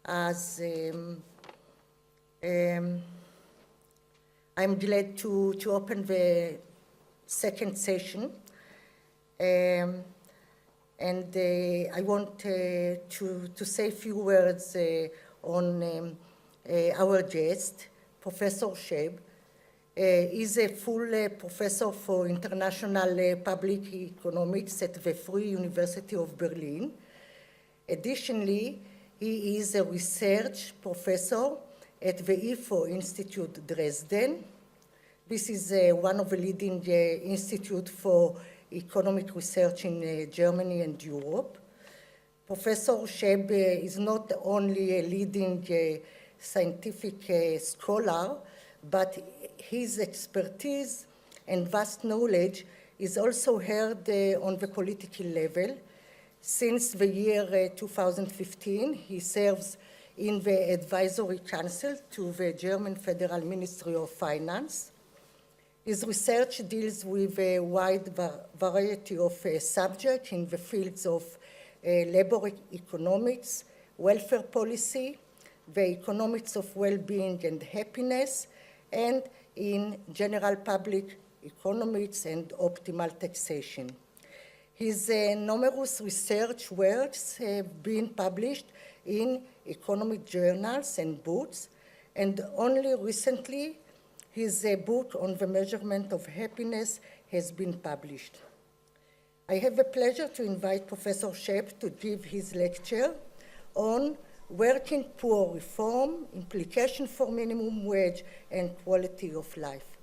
as I'm glad to open the second session. And I want to say a few words on our guest, Professor Schoeb. He's a full professor for international public economics at the Free University of Berlin. Additionally, he is a research professor at the Leer Institute, Dresden. This is one of the leading institutes for economic research in Germany and Europe. Professor Schoeb is not only a leading scientific scholar, but his expertise and vast knowledge is also heard on the political level. Since the year 2015, he serves in the advisory council to the German Federal Ministry of Finance. His research deals with a wide variety of subjects in the fields of labor economics, welfare policy, the economics of well-being and happiness, and in general public economics and optimal taxation. His numerous research works have been published in economic journals and books, and only recently his book on the measurement of happiness has been published. I have the pleasure to invite Professor Schoeb to give his lecture on working poor reform, implication for minimum wage, and quality of life.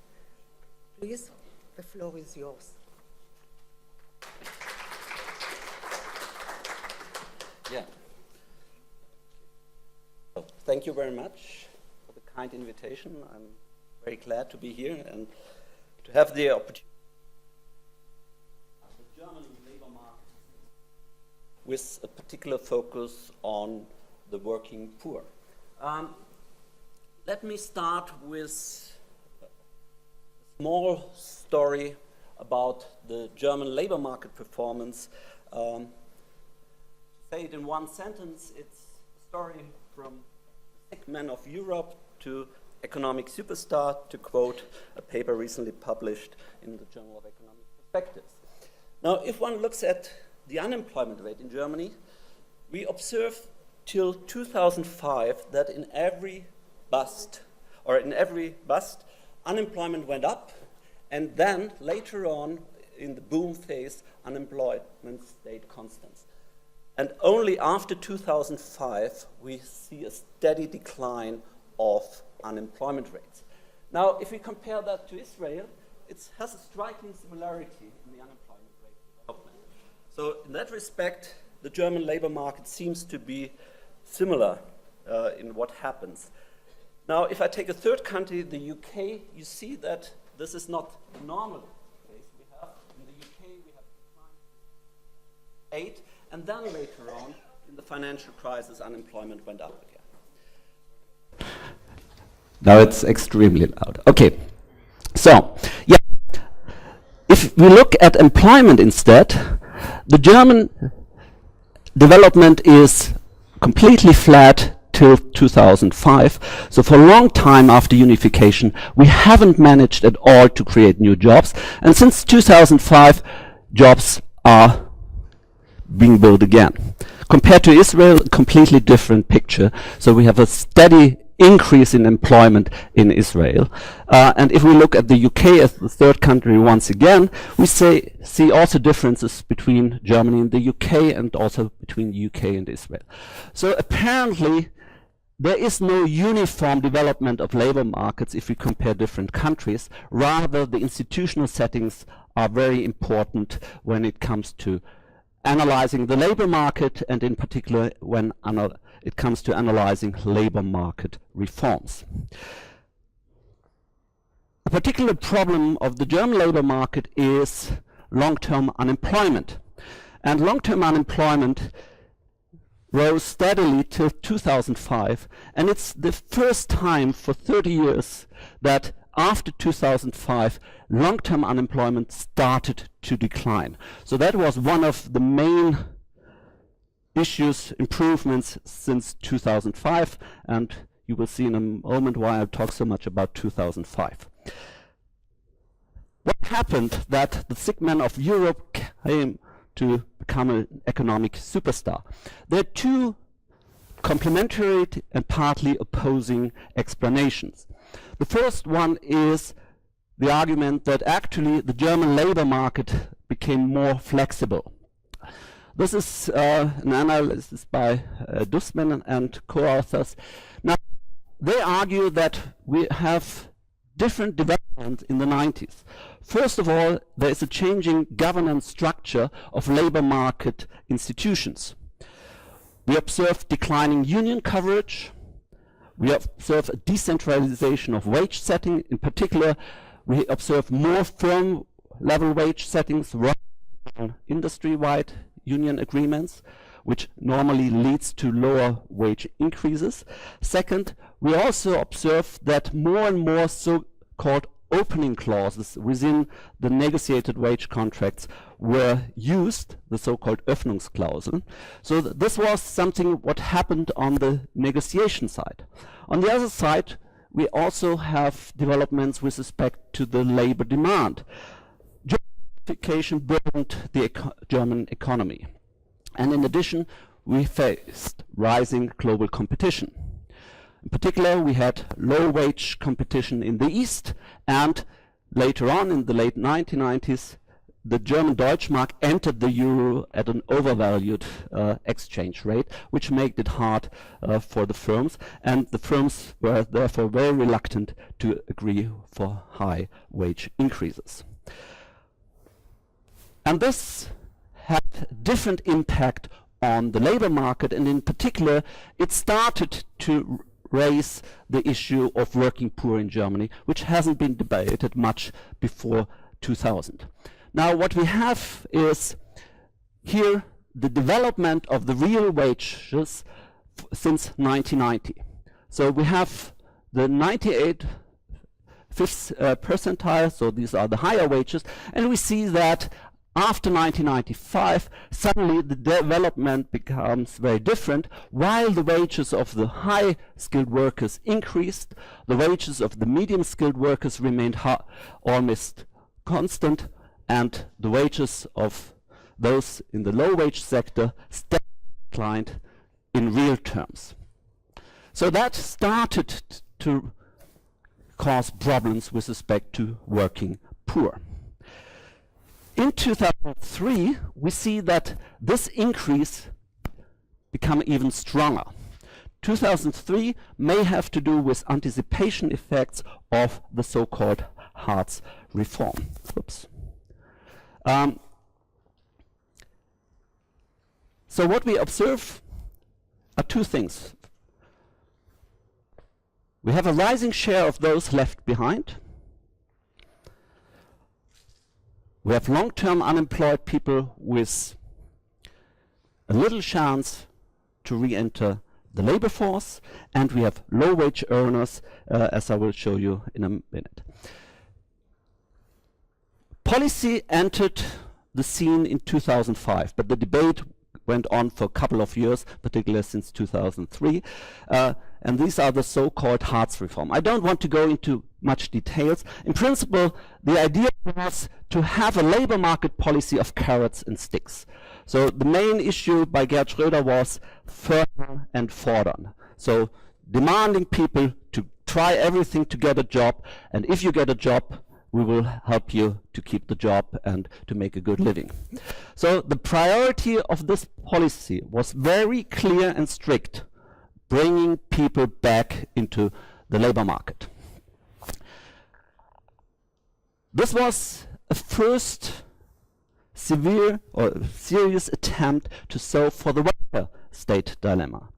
Please, the floor is yours. Yeah. So, thank you very much for the kind invitation. I'm very glad to be here and to have the opportunity of the German labor market with a particular focus on the working poor. Let me start with a small story about the German labor market performance. To say it in one sentence, it's a story from the sick man of Europe to economic superstar, to quote a paper recently published in the Journal of Economic Perspectives. Now, if one looks at the unemployment rate in Germany, we observe till 2005 that in every bust, unemployment went up, and then later on in the boom phase, unemployment stayed constant. And only after 2005, we see a steady decline of unemployment rates. Now, if we compare that to Israel, it has a striking similarity in the unemployment rate development. So in that respect, the German labor market seems to be similar in what happens. Now, if I take a third country, the UK, you see that this is not the normal case. We have, in the UK, we have decline 8, and then later on, in the financial crisis, unemployment went up again. Now it's extremely loud. Okay, so, yeah, if we look at employment instead, the German development is completely flat till 2005. So for a long time after unification, we haven't managed at all to create new jobs. And since 2005, jobs are being built again. Compared to Israel, a completely different picture. So we have a steady increase in employment in Israel. And if we look at the UK as the third country once again, we see also differences between Germany and the UK and also between the UK and Israel. So apparently there is no uniform development of labor markets if we compare different countries. Rather, the institutional settings are very important when it comes to analyzing the labor market, and in particular when it comes to analyzing labor market reforms. A particular problem of the German labor market is long-term unemployment. And long-term unemployment rose steadily till 2005, and it's the first time for 30 years that after 2005, long-term unemployment started to decline. So that was one of the main issues, improvements since 2005, and you will see in a moment why I talk so much about 2005. What happened that the sick man of Europe came to become an economic superstar? There are two complementary and partly opposing explanations. The first one is the argument that actually the German labor market became more flexible. This is an analysis by Dussmann and co-authors. Now, they argue that we have different developments in the 90s. First of all, there is a changing governance structure of labor market institutions. We observe declining union coverage. We observe a decentralization of wage setting. In particular, we observe more firm-level wage settings rather than industry-wide union agreements, which normally leads to lower wage increases. Second, we also observe that more and more so-called opening clauses within the negotiated wage contracts were used, the so-called Öffnungsklausel. So this was something what happened on the negotiation side. On the other side, we also have developments with respect to the labor demand. Gentrification burdened the German economy. And in addition, we faced rising global competition. In particular, we had low wage competition in the East, and later on in the late 1990s, the German Deutschmark entered the euro at an overvalued exchange rate, which made it hard for the firms, and the firms were therefore very reluctant to agree for high wage increases. And this had different impact on the labor market, and in particular, it started to raise the issue of working poor in Germany, which hasn't been debated much before 2000. Now, what we have is here the development of the real wages since 1990. So we have the 98th percentile, so these are the higher wages, and we see that after 1995, suddenly the development becomes very different. While the wages of the high-skilled workers increased, the wages of the medium-skilled workers remained almost constant, and the wages of those in the low-wage sector declined in real terms. So that started to cause problems with respect to working poor. In 2003, we see that this increase became even stronger. 2003 may have to do with anticipation effects of the so-called Hartz reform. Oops. So what we observe are two things. We have a rising share of those left behind. We have long-term unemployed people with a little chance to re-enter the labor force, and we have low-wage earners, as I will show you in a minute. Policy entered the scene in 2005, but the debate went on for a couple of years, particularly since 2003, and these are the so-called Hartz reform. I don't want to go into much details. In principle, the idea was to have a labor market policy of carrots and sticks. So the main issue by Gerd Schröder was fördern and fordern. So demanding people to try everything to get a job, and if you get a job, we will help you to keep the job and to make a good living. So the priority of this policy was very clear and strict, bringing people back into the labor market. This was a first severe or serious attempt to solve for the welfare state dilemma.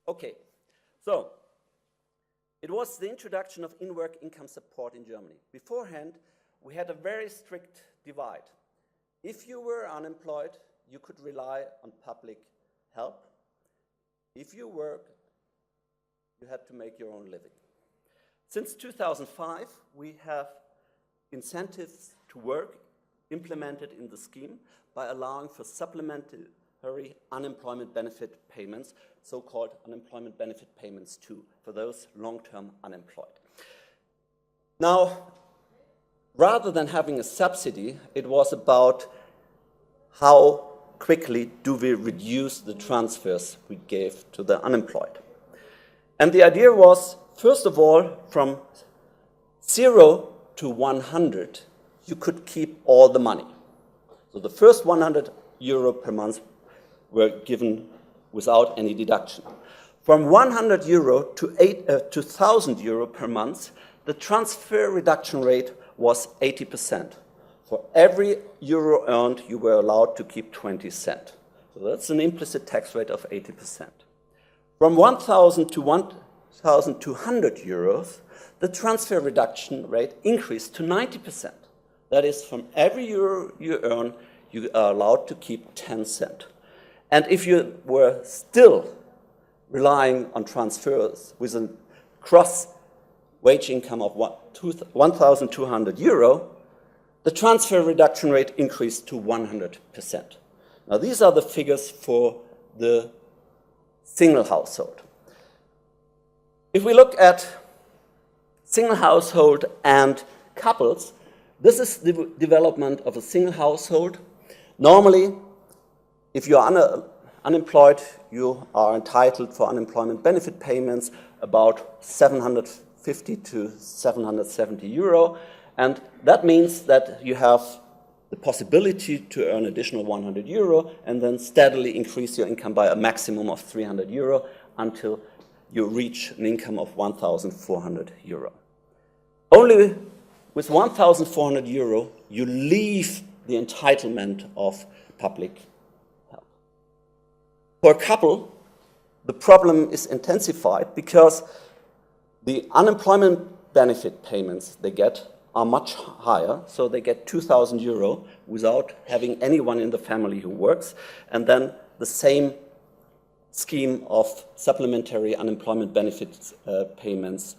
Okay, so it was the introduction of in-work income support in Germany. Beforehand, we had a very strict divide. If you were unemployed, you could rely on public help. If you worked, you had to make your own living. Since 2005, we have incentives to work implemented in the scheme by allowing for supplementary unemployment benefit payments, so-called unemployment benefit payments 2, for those long-term unemployed. Now, rather than having a subsidy, it was about how quickly do we reduce the transfers we gave to the unemployed. And the idea was, first of all, from 0 to 100, you could keep all the money. So the first 100 euro per month were given without any deduction. From 100 euro to 1,000 euro per month, the transfer reduction rate was 80%. For every euro earned, you were allowed to keep 20 cents. So that's an implicit tax rate of 80%. From 1,000 to 1,200 euros, the transfer reduction rate increased to 90%. That is, from every euro you earn, you are allowed to keep 10 cents. And if you were still relying on transfers with a gross wage income of 1,200 euro, the transfer reduction rate increased to 100%. Now, these are the figures for the single household. If we look at single household and couples, this is the development of a single household. Normally, if you are unemployed, you are entitled for unemployment benefit payments about 750 to 770 euro. And that means that you have the possibility to earn additional 100 euro and then steadily increase your income by a maximum of 300 euro until you reach an income of 1,400 euro. Only with 1,400 euro, you leave the entitlement of public help. For a couple, the problem is intensified because the unemployment benefit payments they get are much higher, so they get 2,000 euro without having anyone in the family who works, and then the same scheme of supplementary unemployment benefits payments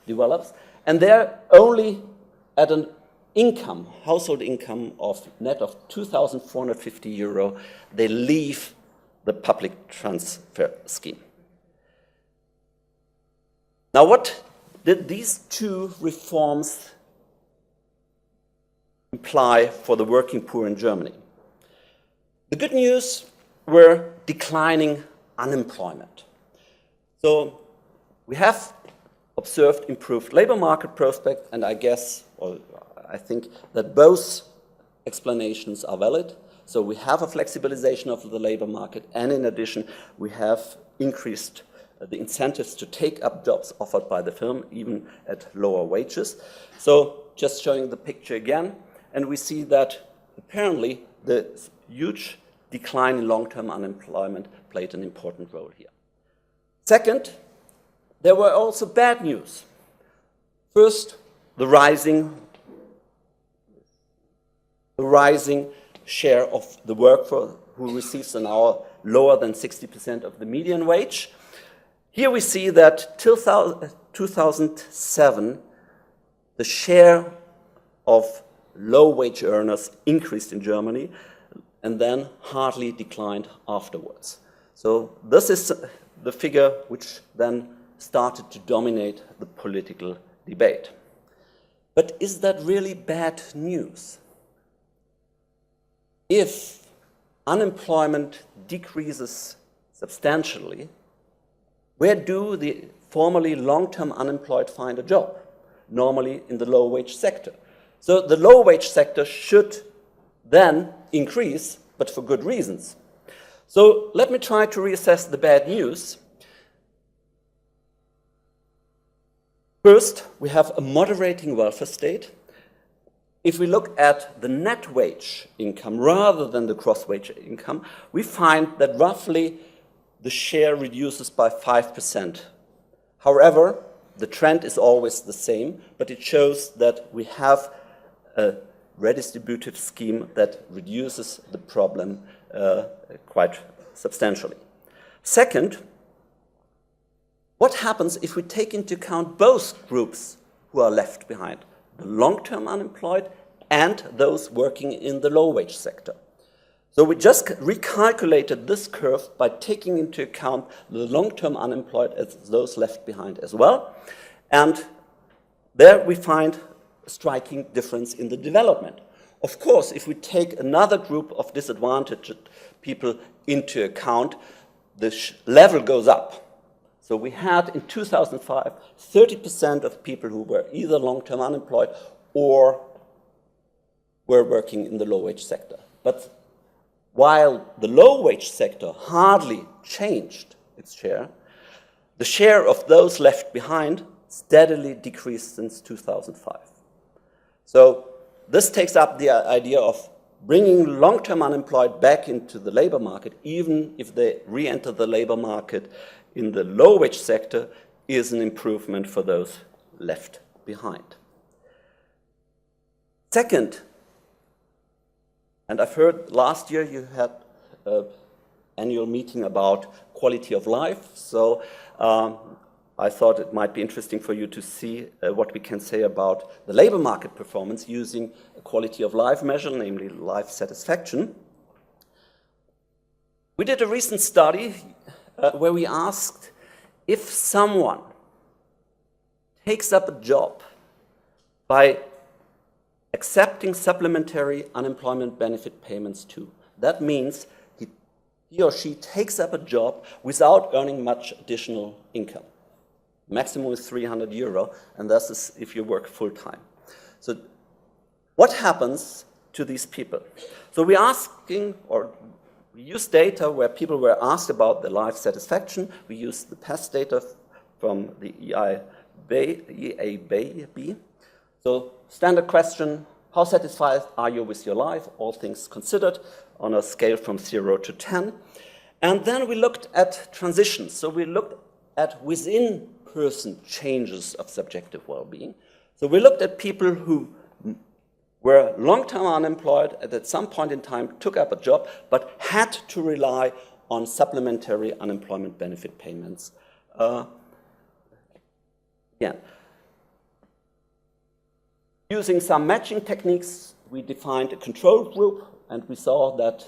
develops, and they're only at an income, household income of net of 2,450 euro, they leave the public transfer scheme. Now, what did these two reforms imply for the working poor in Germany? The good news were declining unemployment. So we have observed improved labor market prospects, and I guess, or I think that both explanations are valid. So we have a flexibilization of the labor market, and in addition, we have increased the incentives to take up jobs offered by the firm, even at lower wages. So just showing the picture again, and we see that apparently the huge decline in long-term unemployment played an important role here. Second, there were also bad news. First, the rising share of the workforce who receives an hour lower than 60% of the median wage. Here we see that till 2007, the share of low-wage earners increased in Germany and then hardly declined afterwards. So this is the figure which then started to dominate the political debate. But is that really bad news? If unemployment decreases substantially, where do the formerly long-term unemployed find a job? Normally in the low-wage sector. So the low-wage sector should then increase, but for good reasons. So let me try to reassess the bad news. First, we have a moderating welfare state. If we look at the net wage income rather than the gross wage income, we find that roughly the share reduces by 5%. However, the trend is always the same, but it shows that we have a redistributive scheme that reduces the problem quite substantially. Second, what happens if we take into account both groups who are left behind, the long-term unemployed and those working in the low-wage sector. So we just recalculated this curve by taking into account the long-term unemployed as those left behind as well. And there we find a striking difference in the development. Of course, if we take another group of disadvantaged people into account, the level goes up. So we had in 2005, 30% of people who were either long-term unemployed or were working in the low-wage sector. But while the low-wage sector hardly changed its share, the share of those left behind steadily decreased since 2005. So this takes up the idea of bringing long-term unemployed back into the labor market, even if they re-enter the labor market in the low-wage sector, is an improvement for those left behind. Second, and I've heard last year you had an annual meeting about quality of life, so I thought it might be interesting for you to see what we can say about the labor market performance using a quality of life measure, namely life satisfaction. We did a recent study where we asked if someone takes up a job by accepting supplementary unemployment benefit payments too. That means he or she takes up a job without earning much additional income. Maximum is 300 euro, and this is if you work full-time. So what happens to these people? So we're asking, or we use data where people were asked about their life satisfaction. We use the past data from the EAB. So standard question, how satisfied are you with your life, all things considered, on a scale from 0 to 10. And then we looked at transitions. So we looked at within-person changes of subjective well-being. So we looked at people who were long-term unemployed and at some point in time took up a job but had to rely on supplementary unemployment benefit payments. Using some matching techniques, we defined a control group, and we saw that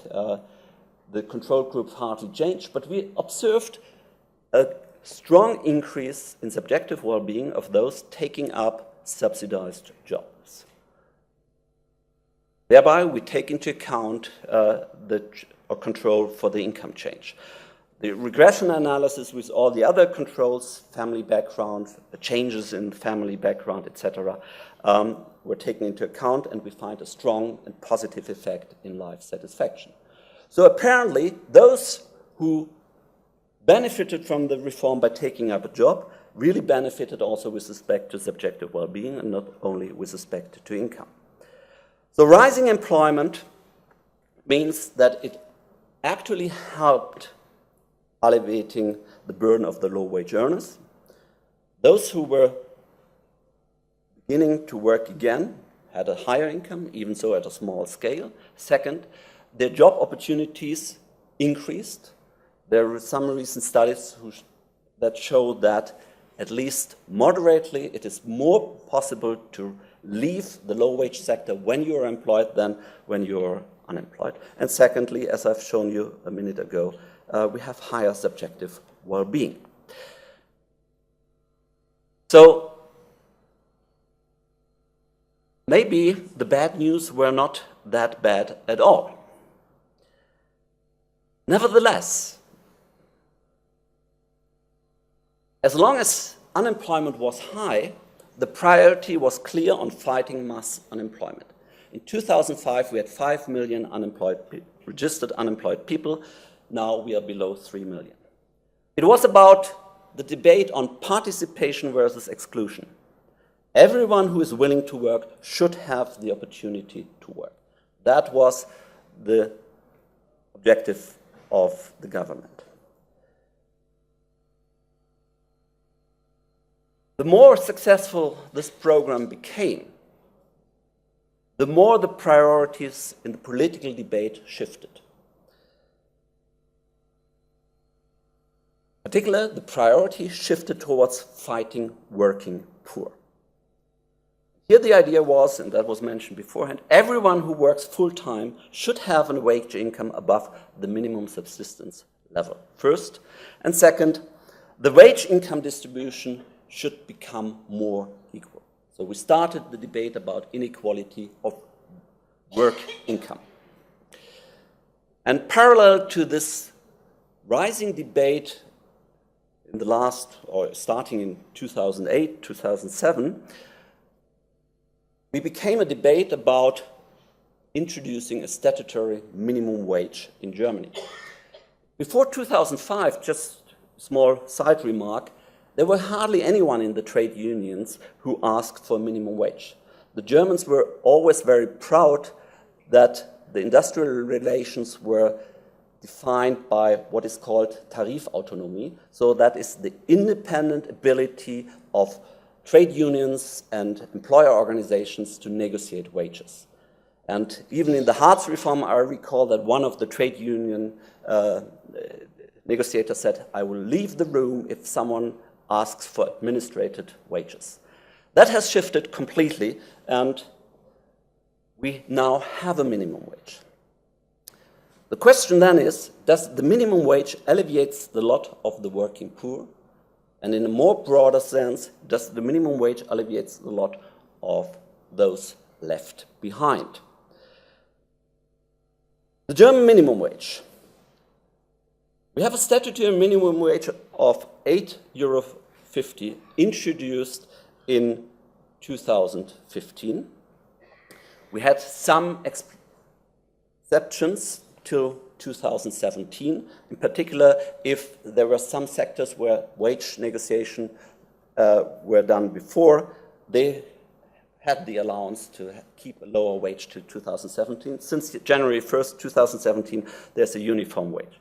the control group hardly changed, but we observed a strong increase in subjective well-being of those taking up subsidized jobs. Thereby, we take into account the control for the income change. The regression analysis with all the other controls, family background, changes in family background, etc., were taken into account, and we find a strong and positive effect in life satisfaction. So apparently, those who benefited from the reform by taking up a job really benefited also with respect to subjective well-being and not only with respect to income. So rising employment means that it actually helped alleviating the burden of the low-wage earners. Those who were beginning to work again had a higher income, even so at a small scale. Second, their job opportunities increased. There were some recent studies that show that at least moderately it is more possible to leave the low-wage sector when you are employed than when you are unemployed. And secondly, as I've shown you a minute ago, we have higher subjective well-being. So maybe the bad news were not that bad at all. Nevertheless, as long as unemployment was high, the priority was clear on fighting mass unemployment. In 2005, we had 5 million registered unemployed people. Now we are below 3 million. It was about the debate on participation versus exclusion. Everyone who is willing to work should have the opportunity to work. That was the objective of the government. The more successful this program became, the more the priorities in the political debate shifted. In particular, the priority shifted towards fighting working poor. Here the idea was, and that was mentioned beforehand, everyone who works full-time should have a wage income above the minimum subsistence level, first. And second, the wage income distribution should become more equal. So we started the debate about inequality of work income. And parallel to this rising debate in the last, or starting in 2008, 2007, we became a debate about introducing a statutory minimum wage in Germany. Before 2005, just a small side remark, there were hardly anyone in the trade unions who asked for a minimum wage. The Germans were always very proud that the industrial relations were defined by what is called Tarifautonomie, so that is the independent ability of trade unions and employer organizations to negotiate wages. And even in the Hartz reform, I recall that one of the trade union negotiators said, "I will leave the room if someone asks for administrated wages." That has shifted completely, and we now have a minimum wage. The question then is, does the minimum wage alleviate the lot of the working poor? And in a more broader sense, does the minimum wage alleviate the lot of those left behind? The German minimum wage. We have a statutory minimum wage of €8.50 introduced in 2015. We had some exceptions till 2017, in particular if there were some sectors where wage negotiation were done before, they had the allowance to keep a lower wage till 2017. Since January 1st, 2017, there's a uniform wage,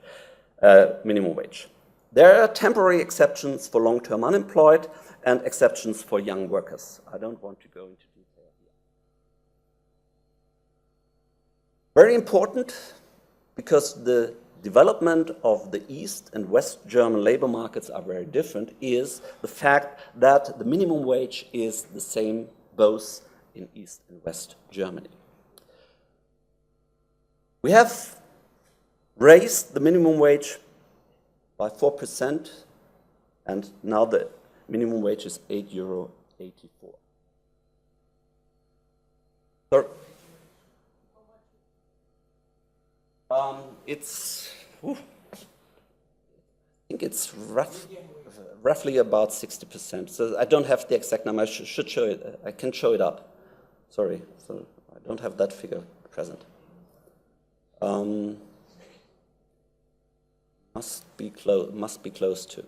minimum wage. There are temporary exceptions for long-term unemployed and exceptions for young workers. I don't want to go into detail here. Very important, because the development of the East and West German labor markets are very different, is the fact that the minimum wage is the same both in East and West Germany. We have raised the minimum wage by 4%, and now the minimum wage is €8.84. So, I think it's roughly about 60%. So I don't have the exact number. I should show it. I can show it up. Sorry, so I don't have that figure present. Must be close to.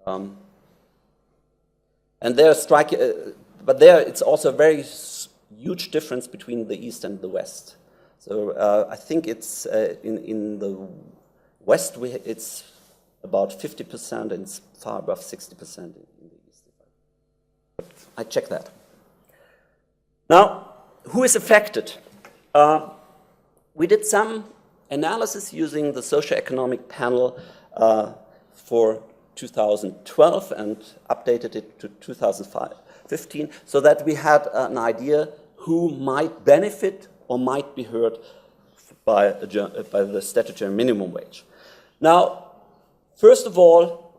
And there but there it's also a very huge difference between the East and the West. So I think it's in the West it's about 50% and it's far above 60% in the East. But I check that. Now, who is affected? We did some analysis using the socioeconomic panel for 2012 and updated it to 2015 so that we had an idea who might benefit or might be hurt by the statutory minimum wage. Now, first of all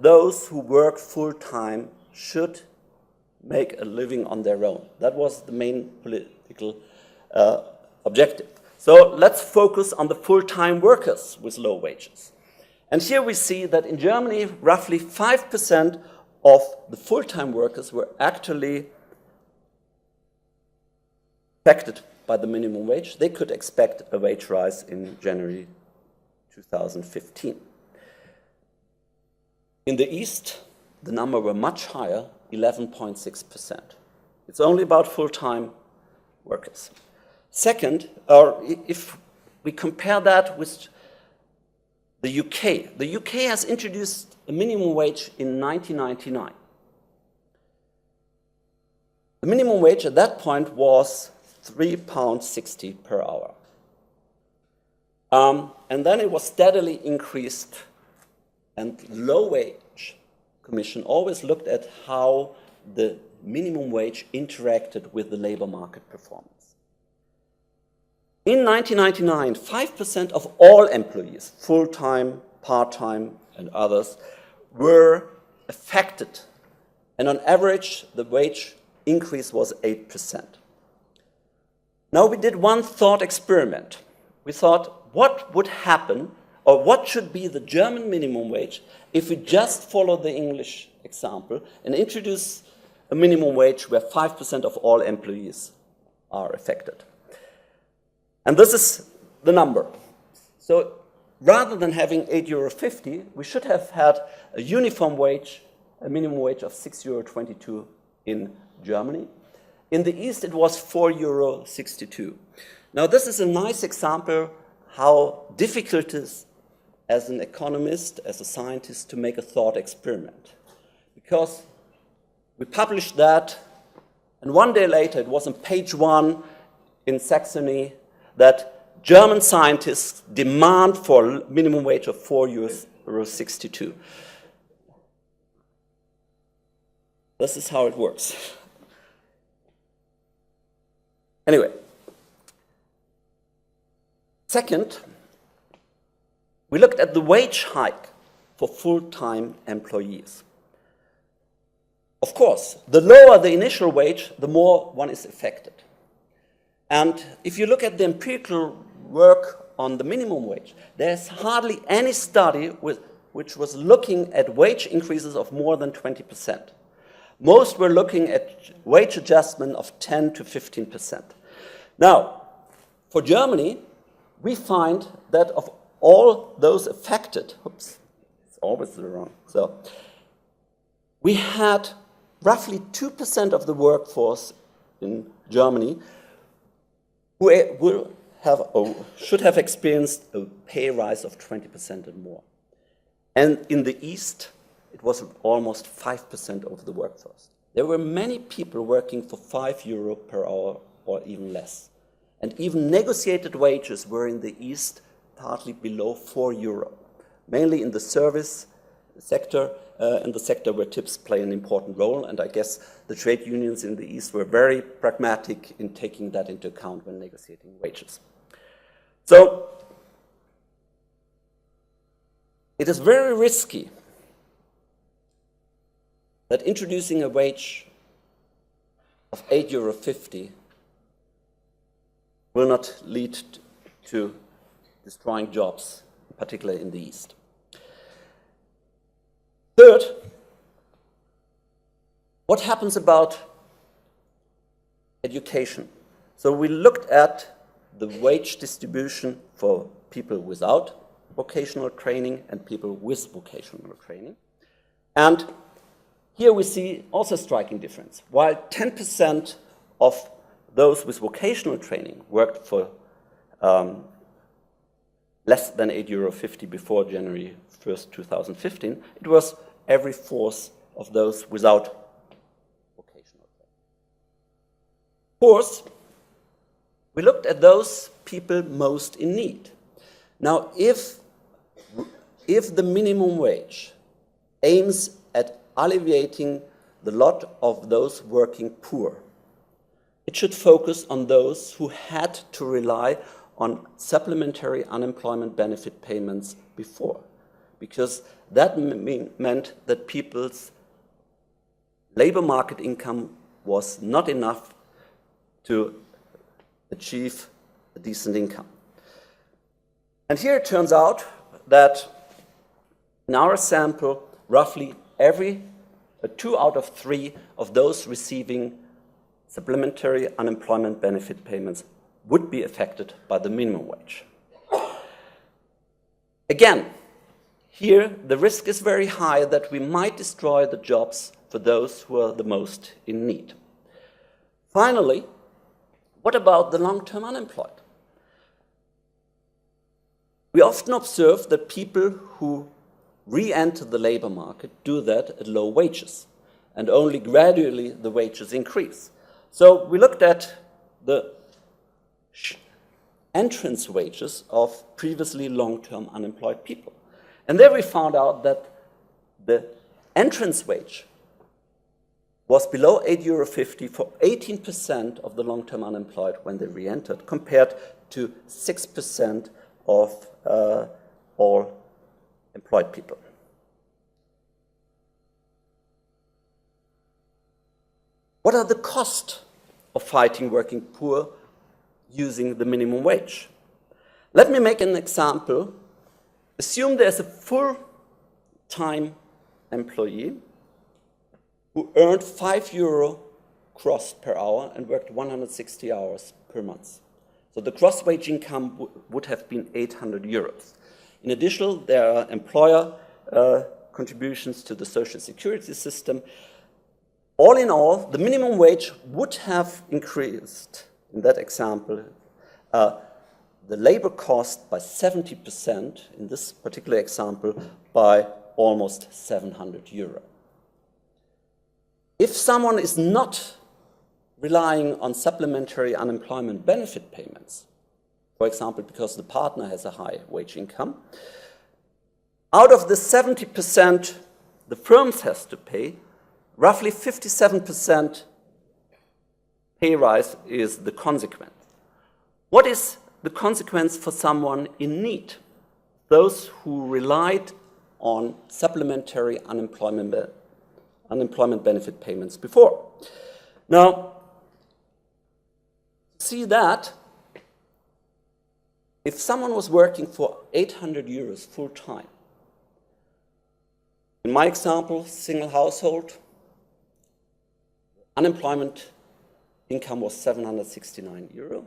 those who work full-time should make a living on their own. That was the main political objective. So let's focus on the full-time workers with low wages. And here we see that in Germany, roughly 5% of the full-time workers were actually affected by the minimum wage. They could expect a wage rise in January 2015. In the East, the number were much higher, 11.6%. It's only about full-time workers. Second, if we compare that with the UK has introduced a minimum wage in 1999. The minimum wage at that point was £3.60 per hour. And then it was steadily increased, and low wage commission always looked at how the minimum wage interacted with the labor market performance. In 1999, 5% of all employees, full-time, part-time, and others, were affected. And on average, the wage increase was 8%. Now we did one thought experiment. We thought, what would happen, or what should be the German minimum wage if we just follow the English example and introduce a minimum wage where 5% of all employees are affected. And this is the number. So rather than having €8.50, we should have had a uniform wage, a minimum wage of €6.22 in Germany. In the East, it was €4.62. Now, this is a nice example how difficult it is as an economist, as a scientist, to make a thought experiment. Because we published that, and one day later, it was on page 1 in Saxony that German scientists demand for a minimum wage of €4.62. This is how it works. Anyway, second, we looked at the wage hike for full-time employees. Of course, the lower the initial wage, the more one is affected. And if you look at the empirical work on the minimum wage, there's hardly any study which was looking at wage increases of more than 20%. Most were looking at wage adjustment of 10 to 15%. Now, for Germany, we find that of all those affected, oops, it's always the wrong, so we had roughly 2% of the workforce in Germany who will have or should have experienced a pay rise of 20% and more. And in the East, it was almost 5% of the workforce. There were many people working for €5 per hour or even less. And even negotiated wages were in the East partly below €4, mainly in the service sector and the sector where tips play an important role. And I guess the trade unions in the East were very pragmatic in taking that into account when negotiating wages. So it is very risky that introducing a wage of €8.50 will not lead to destroying jobs, particularly in the East. Third, what happens about education? So we looked at the wage distribution for people without vocational training and people with vocational training. And here we see also a striking difference. While 10% of those with vocational training worked for less than €8.50 before January 1st, 2015, it was every fourth of those without vocational training. Fourth, we looked at those people most in need. Now, if the minimum wage aims at alleviating the lot of those working poor, it should focus on those who had to rely on supplementary unemployment benefit payments before, because that meant that people's labor market income was not enough to achieve a decent income. And here it turns out that in our sample, roughly 2 out of 3 of those receiving supplementary unemployment benefit payments would be affected by the minimum wage. Again, here the risk is very high that we might destroy the jobs for those who are the most in need. Finally, what about the long-term unemployed? We often observe that people who re-enter the labor market do that at low wages, and only gradually the wages increase. So we looked at the entrance wages of previously long-term unemployed people. And there we found out that the entrance wage was below €8.50 for 18% of the long-term unemployed when they re-entered, compared to 6% of all employed people. What are the costs of fighting working poor using the minimum wage? Let me make an example. Assume there's a full-time employee who earned €5 gross per hour and worked 160 hours per month. So the gross wage income would have been €800. In addition, there are employer contributions to the social security system. All in all, the minimum wage would have increased, in that example, the labor cost by 70%, in this particular example, by almost €700. If someone is not relying on supplementary unemployment benefit payments, for example, because the partner has a high wage income, out of the 70% the firms has to pay, roughly 57% pay rise is the consequence. What is the consequence for someone in need? Those who relied on supplementary unemployment benefit payments before. Now, see that if someone was working for €800 full time, in my example, single household, unemployment income was €769.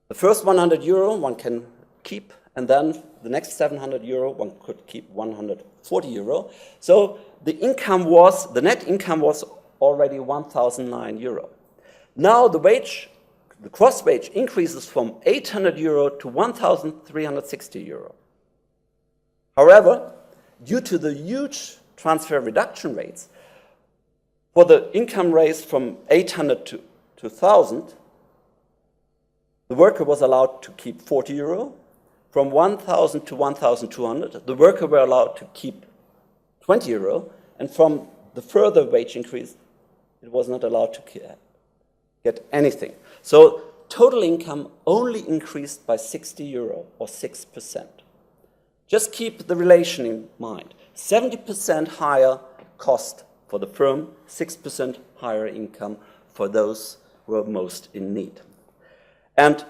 The first €100 one can keep, and then the next €700 one could keep €140. So the net income was already €1,009. Now the gross wage increases from €800 to €1,360. However, due to the huge transfer reduction rates, for the income raised from 800 to 1,000, the worker was allowed to keep €40. From 1,000 to 1,200, the worker were allowed to keep €20. And from the further wage increase, it was not allowed to get anything. So total income only increased by €60 or 6%. Just keep the relation in mind. 70% higher cost for the firm, 6% higher income for those who are most in need. And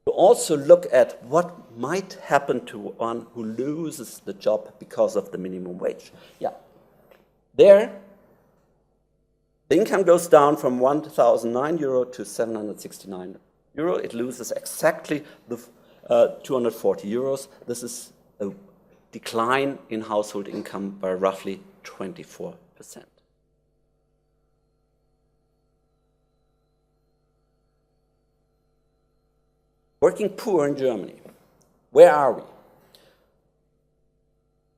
to also look at what might happen to one who loses the job because of the minimum wage. Yeah, there, the income goes down from €1,009 to €769. It loses exactly the €240. This is a decline in household income by roughly 24%. Working poor in Germany. Where are we?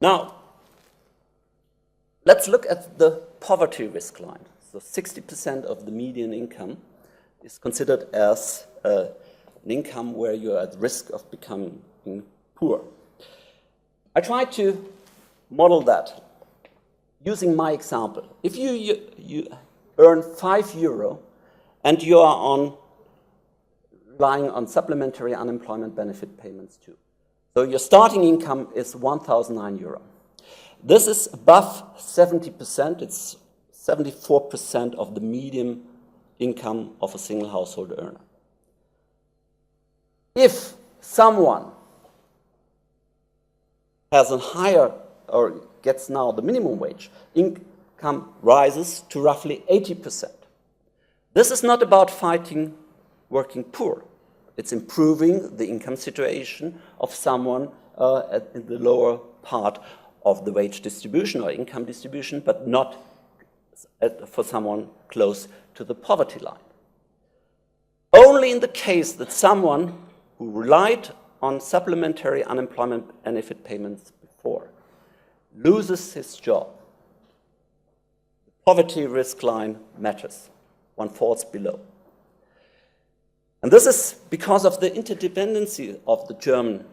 Now, let's look at the poverty risk line. So 60% of the median income is considered as an income where you're at risk of becoming poor. I tried to model that using my example. If you earn €5 and you are relying on supplementary unemployment benefit payments too. So your starting income is €1,009. This is above 70%. It's 74% of the median income of a single household earner. If someone has a higher, or gets now the minimum wage, income rises to roughly 80%. This is not about fighting working poor. It's improving the income situation of someone in the lower part of the wage distribution or income distribution, but not for someone close to the poverty line. Only in the case that someone who relied on supplementary unemployment benefit payments before loses his job, the poverty risk line matters. One falls below. And this is because of the interdependency of the German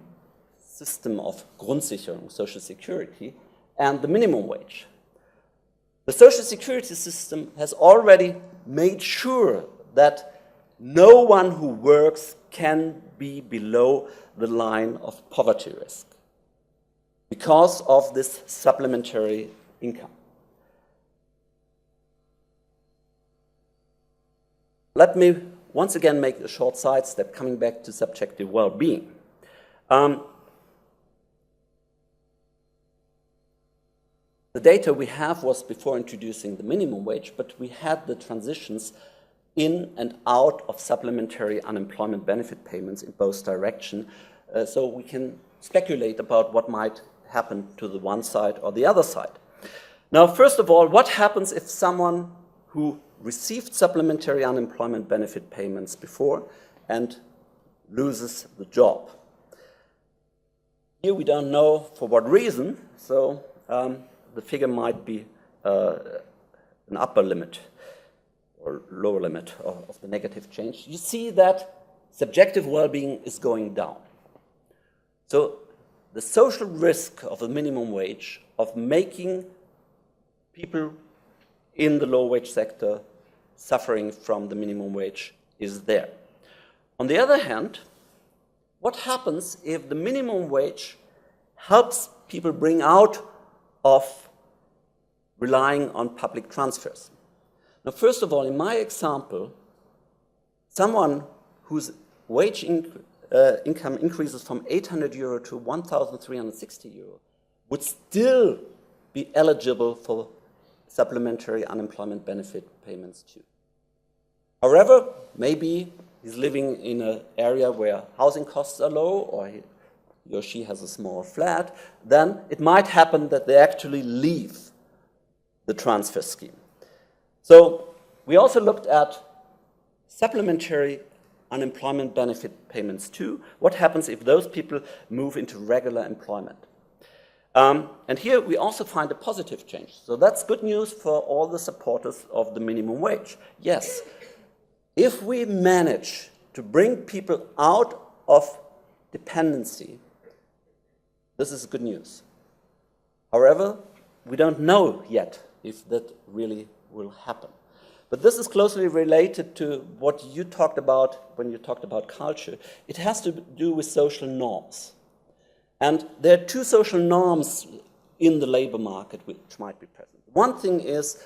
system of Grundsicherung, social security, and the minimum wage. The social security system has already made sure that no one who works can be below the line of poverty risk because of this supplementary income. Let me once again make a short sidestep, coming back to subjective well-being. The data we have was before introducing the minimum wage, but we had the transitions in and out of supplementary unemployment benefit payments in both directions, so we can speculate about what might happen to the one side or the other side. Now, first of all, what happens if someone who received supplementary unemployment benefit payments before and loses the job? Here we don't know for what reason, so the figure might be an upper limit or lower limit of the negative change. You see that subjective well-being is going down. So the social risk of the minimum wage, of making people in the low-wage sector suffering from the minimum wage, is there. On the other hand, what happens if the minimum wage helps people bring out of relying on public transfers? Now, first of all, in my example, someone whose wage income increases from 800 euro to 1,360 euro would still be eligible for supplementary unemployment benefit payments too. However, maybe he's living in an area where housing costs are low, or he or she has a small flat, then it might happen that they actually leave the transfer scheme. So we also looked at supplementary unemployment benefit payments too. What happens if those people move into regular employment? And here we also find a positive change. So that's good news for all the supporters of the minimum wage. Yes, if we manage to bring people out of dependency, this is good news. However, we don't know yet if that really will happen. But this is closely related to what you talked about when you talked about culture. It has to do with social norms. And there are two social norms in the labor market which might be present. One thing is,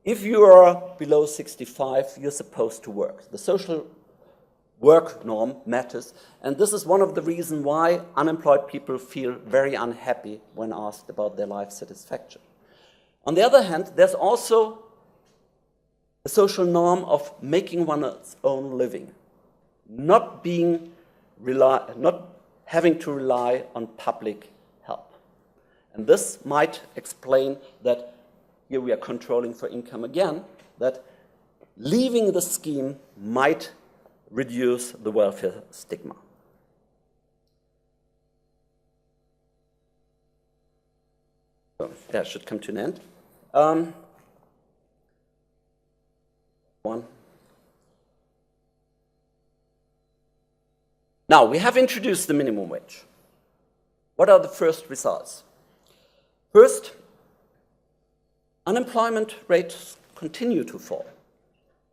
if you are below 65, you're supposed to work. The social work norm matters, and this is one of the reasons why unemployed people feel very unhappy when asked about their life satisfaction. On the other hand, there's also a social norm of making one's own living, not having to rely on public help. And this might explain that here we are controlling for income again, that leaving the scheme might reduce the welfare stigma. So, yeah, it should come to an end. Now, we have introduced the minimum wage. What are the first results? First, unemployment rates continue to fall,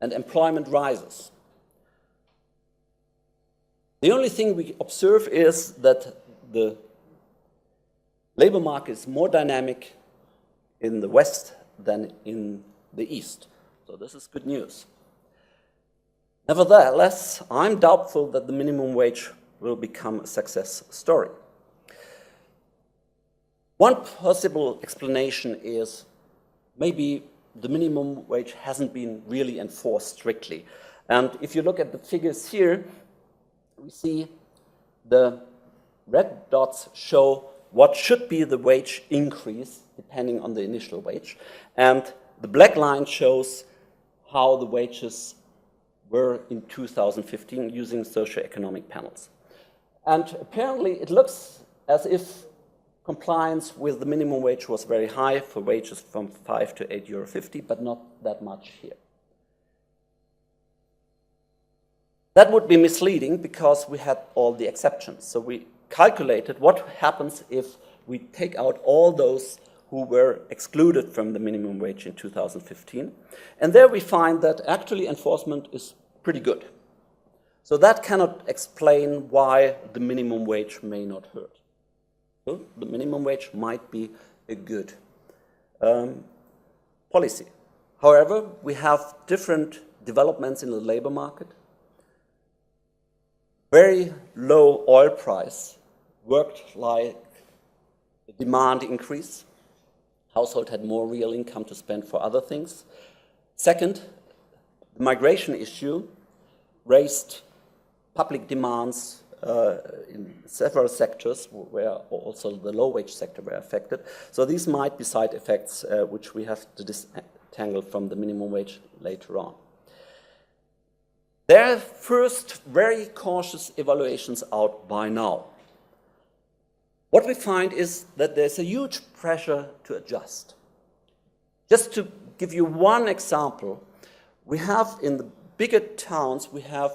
and employment rises. The only thing we observe is that the labor market is more dynamic in the West than in the East. So this is good news. Nevertheless, I'm doubtful that the minimum wage will become a success story. One possible explanation is maybe the minimum wage hasn't been really enforced strictly. And if you look at the figures here, we see the red dots show what should be the wage increase depending on the initial wage. And the black line shows how the wages were in 2015 using socioeconomic panels. And apparently it looks as if compliance with the minimum wage was very high for wages from 5 to 8 euro 50, but not that much here. That would be misleading because we had all the exceptions. So we calculated what happens if we take out all those who were excluded from the minimum wage in 2015. And there we find that actually enforcement is pretty good. So that cannot explain why the minimum wage may not hurt. So the minimum wage might be a good policy. However, we have different developments in the labor market. Very low oil price worked like a demand increase. Household had more real income to spend for other things. Second, the migration issue raised public demands in several sectors where also the low-wage sector were affected. So these might be side effects which we have to disentangle from the minimum wage later on. There are first very cautious evaluations out by now. What we find is that there's a huge pressure to adjust. Just to give you one example, we have in the bigger towns, we have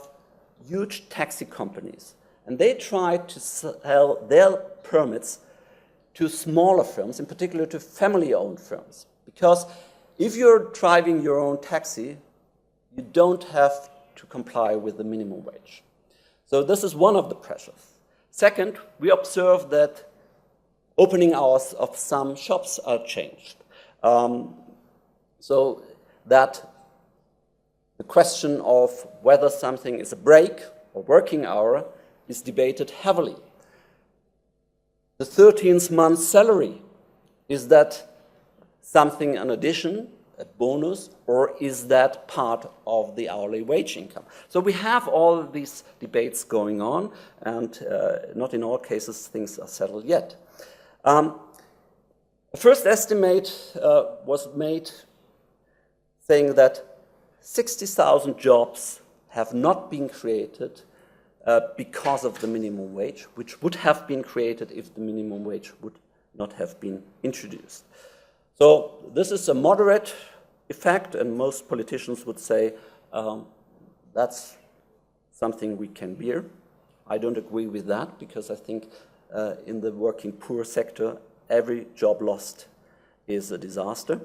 huge taxi companies, and they try to sell their permits to smaller firms, in particular to family-owned firms. Because if you're driving your own taxi, you don't have to comply with the minimum wage. So this is one of the pressures. Second, we observe that opening hours of some shops are changed. So that the question of whether something is a break or working hour is debated heavily. The 13th month salary, is that something in addition, a bonus, or is that part of the hourly wage income? So we have all these debates going on, and not in all cases things are settled yet. The first estimate was made saying that 60,000 jobs have not been created because of the minimum wage, which would have been created if the minimum wage would not have been introduced. So this is a moderate effect, and most politicians would say that's something we can bear. I don't agree with that, because I think in the working poor sector, every job lost is a disaster.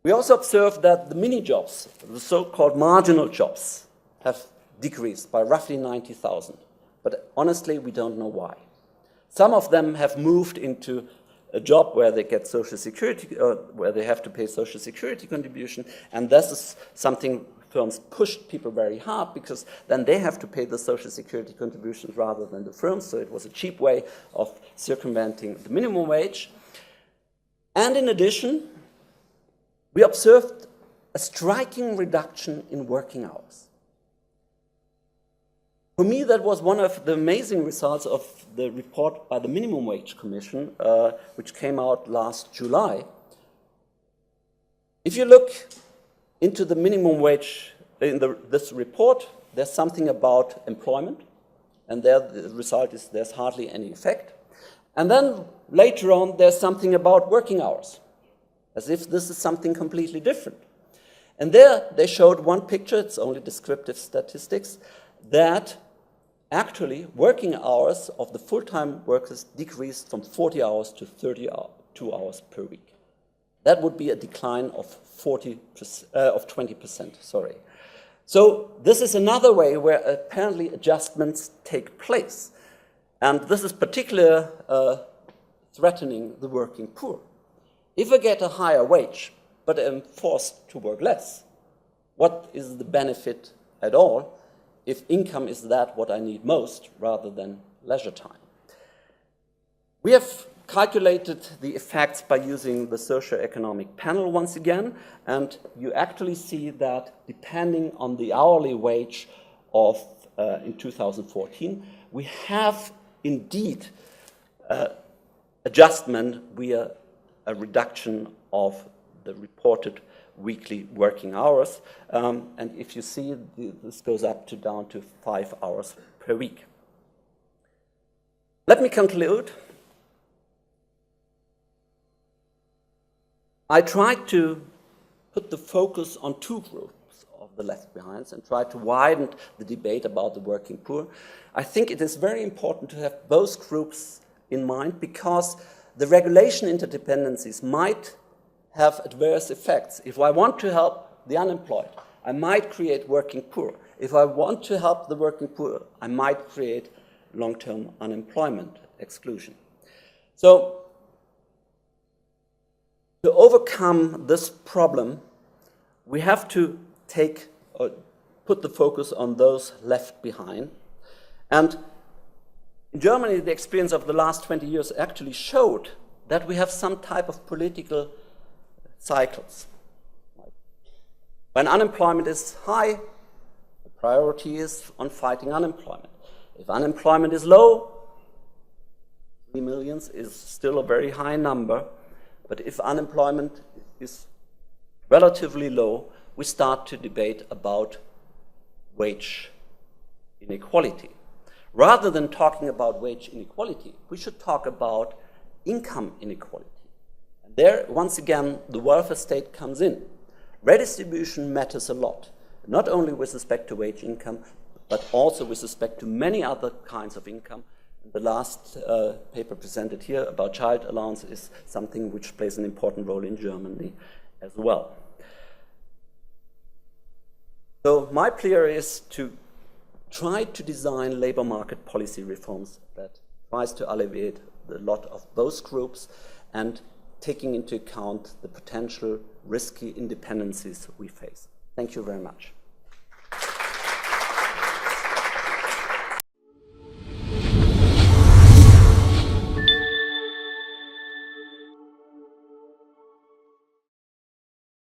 We also observed that the mini jobs, the so-called marginal jobs, have decreased by roughly 90,000. But honestly, we don't know why. Some of them have moved into a job where they get social security, where they have to pay social security contribution, and this is something firms pushed people very hard, because then they have to pay the social security contributions rather than the firms, so it was a cheap way of circumventing the minimum wage. And in addition, we observed a striking reduction in working hours. For me, that was one of the amazing results of the report by the Minimum Wage Commission, which came out last July. If you look into the minimum wage in this report, there's something about employment, and there the result is there's hardly any effect. And then later on, there's something about working hours, as if this is something completely different. And there they showed one picture, it's only descriptive statistics, that actually working hours of the full-time workers decreased from 40 hours to 32 hours per week. That would be a decline of 20%. Sorry. So this is another way where apparently adjustments take place. And this is particularly threatening the working poor. If I get a higher wage, but am forced to work less, what is the benefit at all if income is that what I need most rather than leisure time? We have calculated the effects by using the socioeconomic panel once again, and you actually see that depending on the hourly wage of in 2014, we have indeed adjustment via a reduction of the reported weekly working hours. And if you see, this goes up to down to 5 hours per week. Let me conclude. I tried to put the focus on two groups of the left behinds and try to widen the debate about the working poor. I think it is very important to have both groups in mind, because the regulation interdependencies might have adverse effects. If I want to help the unemployed, I might create working poor. If I want to help the working poor, I might create long-term unemployment exclusion. So, to overcome this problem, we have to put the focus on those left behind. And in Germany, the experience of the last 20 years actually showed that we have some type of political cycles. When unemployment is high, the priority is on fighting unemployment. If unemployment is low, 3 million is still a very high number. But if unemployment is relatively low, we start to debate about wage inequality. Rather than talking about wage inequality, we should talk about income inequality. And there, once again, the welfare state comes in. Redistribution matters a lot, not only with respect to wage income, but also with respect to many other kinds of income. And the last paper presented here about child allowance is something which plays an important role in Germany as well. So my plea is to try to design labor market policy reforms that tries to alleviate the lot of both groups and taking into account the potential risky independencies we face. Thank you very much.